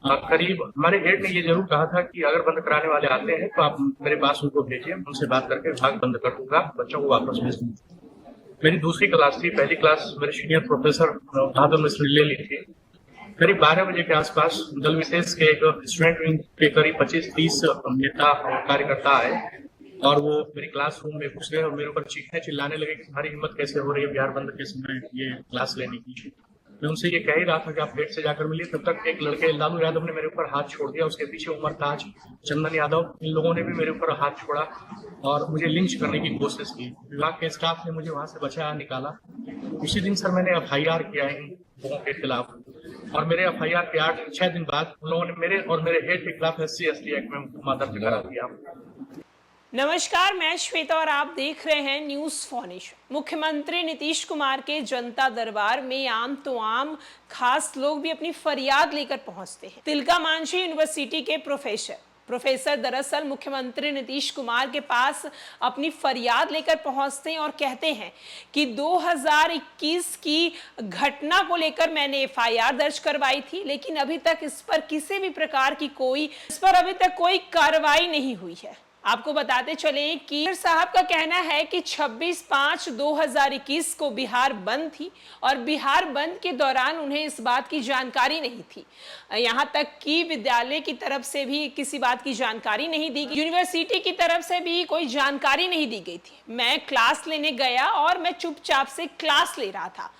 करीब हमारे हेड ने ये जरूर कहा था कि अगर बंद कराने वाले आते हैं तो आप मेरे पास उनको भेजिए, उनसे बात करके विभाग बंद कर दूंगा, बच्चों को वापस भेज दूंगा। मेरी दूसरी क्लास थी, पहली क्लास मेरे सीनियर प्रोफेसर बहादुर मिश्र ले ली थी। करीब 12 बजे के आसपास दल विशेष के एक स्टूडेंट विंग के करीब 25-30 नेता कार्यकर्ता आए और वो मेरी क्लासरूम में घुस गए और मेरे ऊपर चीखने चिल्लाने लगे कि तुम्हारी हिम्मत कैसे हो रही है बिहार बंद के समय ये क्लास लेने की। मैं उनसे ये कह ही रहा था कि आप गेट से जाकर मिलिए, तब तक एक लड़के लालू यादव ने मेरे ऊपर हाथ छोड़ दिया, उसके पीछे उमर ताज, चंदन यादव, इन लोगों ने भी मेरे ऊपर हाथ छोड़ा और मुझे लिंच करने की कोशिश की। विभाग के स्टाफ ने मुझे वहां से बचाया, निकाला। उसी दिन सर मैंने FIR किया इन लोगों के खिलाफ और मेरे FIR के 6 दिन बाद उन लोगों ने मेरे और मेरे हेड के खिलाफ SC/ST एक्ट में मुकदमा दर्ज करा दिया। नमस्कार, मैं श्वेता और आप देख रहे हैं न्यूज फॉर्नेशन। मुख्यमंत्री नीतीश कुमार के जनता दरबार में आम तो आम खास लोग भी अपनी फरियाद लेकर पहुंचते हैं। तिलका मांझी यूनिवर्सिटी के प्रोफेसर दरअसल मुख्यमंत्री नीतीश कुमार के पास अपनी फरियाद लेकर पहुंचते हैं और कहते हैं कि 2021 की घटना को लेकर मैंने FIR दर्ज करवाई थी, लेकिन अभी तक इस पर किसी भी प्रकार की कोई कार्रवाई नहीं हुई है। आपको बताते चले कि साहब का कहना है कि 26/5/2021 को बिहार बंद थी और बिहार बंद के दौरान उन्हें इस बात की जानकारी नहीं थी। यहां तक कि विद्यालय की तरफ से भी किसी बात की जानकारी नहीं दी गई, यूनिवर्सिटी की तरफ से भी कोई जानकारी नहीं दी गई थी। मैं क्लास लेने गया और मैं चुपचाप से क्लास ले रहा था,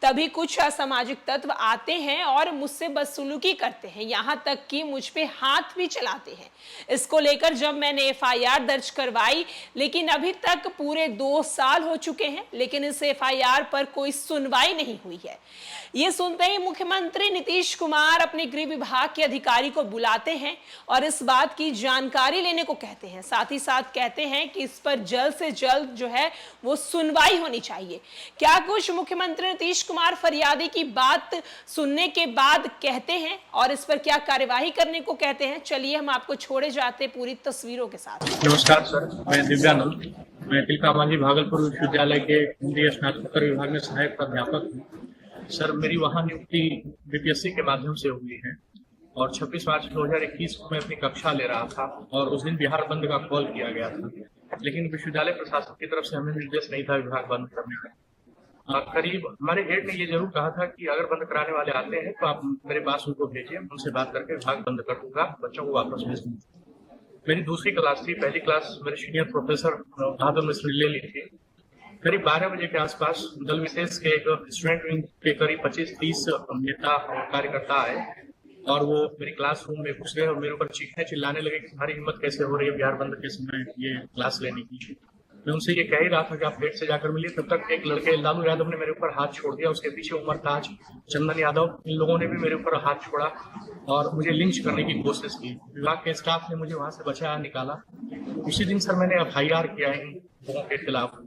तभी कुछ असामाजिक तत्व आते हैं और मुझसे बदसलूकी करते हैं, यहाँ तक कि मुझ पे हाथ भी चलाते हैं। इसको लेकर जब मैंने FIR दर्ज करवाई, लेकिन अभी तक पूरे 2 साल हो चुके हैं, लेकिन इस FIR पर कोई सुनवाई नहीं हुई है। ये सुनते ही मुख्यमंत्री नीतीश कुमार अपने गृह विभाग के अधिकारी को बुलाते हैं और इस बात की जानकारी लेने को कहते हैं। साथ ही साथ कहते हैं कि इस पर जल्द से जल्द जो है वो सुनवाई होनी चाहिए। क्या कुछ मुख्यमंत्री नीतीश कुमार फरियादी की बात सुनने के बाद कहते हैं और इस पर क्या कार्यवाही करने को कहते हैं, चलिए हम आपको छोड़े जाते पूरी तस्वीरों के साथ। नमस्कार सर, मैं दिव्यानंद, मैं तिलका मांझी भागलपुर विश्वविद्यालय के केंद्रीय स्नातकोत्तर विभाग में सहायक प्राध्यापक हूँ। सर मेरी वहाँ नियुक्ति BPSC के माध्यम से हुई है और 26 मार्च 2021 को मैं अपनी कक्षा ले रहा था और उस दिन बिहार बंद का कॉल किया गया था, लेकिन विश्वविद्यालय प्रशासन की तरफ से हमें निर्देश नहीं था विभाग बंद करने का। करीब हमारे हेड ने ये जरूर कहा था कि अगर बंद कराने वाले आते हैं तो आप मेरे पास उनको भेजिए, उनसे बात करके विभाग बंद कर दूंगा, बच्चों को वापस भेज दूंगा। मेरी दूसरी क्लास थी, पहली क्लास मेरे सीनियर प्रोफेसर बहादुर मिश्र ले ली थी। करीब 12 बजे के आसपास दल विशेष के एक स्टूडेंट विंग के करीब 25-30 नेता कार्यकर्ता आए और वो मेरी क्लासरूम में घुस गए और मेरे ऊपर चीखने चिल्लाने लगे कि तुम्हारी हिम्मत कैसे हो रही है बिहार बंद के समय ये क्लास लेने की। मैं उनसे ये कह ही रहा था कि आप गेट से जाकर मिलिए, तब तक एक लड़के लालू यादव ने मेरे ऊपर हाथ छोड़ दिया, उसके पीछे उमर ताज, चंदन यादव, इन लोगों ने भी मेरे ऊपर हाथ छोड़ा और मुझे लिंच करने की कोशिश की। विभाग के स्टाफ ने मुझे वहां से बचाया, निकाला। उसी दिन सर मैंने FIR किया इन लोगों के खिलाफ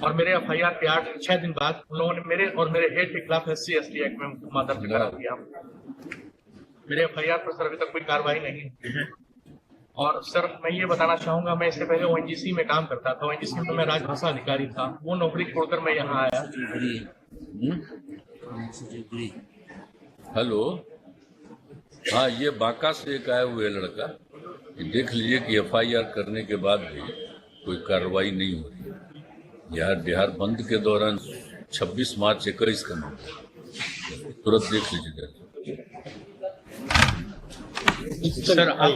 और मेरे FIR के 6 दिन बाद उन लोगों ने मेरे और मेरे हेड के खिलाफ SC/ST एक्ट में मुकदमा दर्ज करा दिया। मेरे FIR पर सर अभी तक कोई कार्रवाई नहीं हुई है। और सर मैं ये बताना चाहूंगा, मैं इससे पहले ONGC में काम करता था, ONGC में मैं राजभाषा अधिकारी था, वो नौकरी छोड़कर मैं यहाँ आया। हेलो, हाँ, ये बांका से एक आया हुआ लड़का, देख लीजिए कि FIR करने के बाद भी कोई कार्रवाई नहीं हो रही। बिहार बंद के दौरान 26 मार्च 21 का नाम तुरंत देख लीजिएगा। सर आप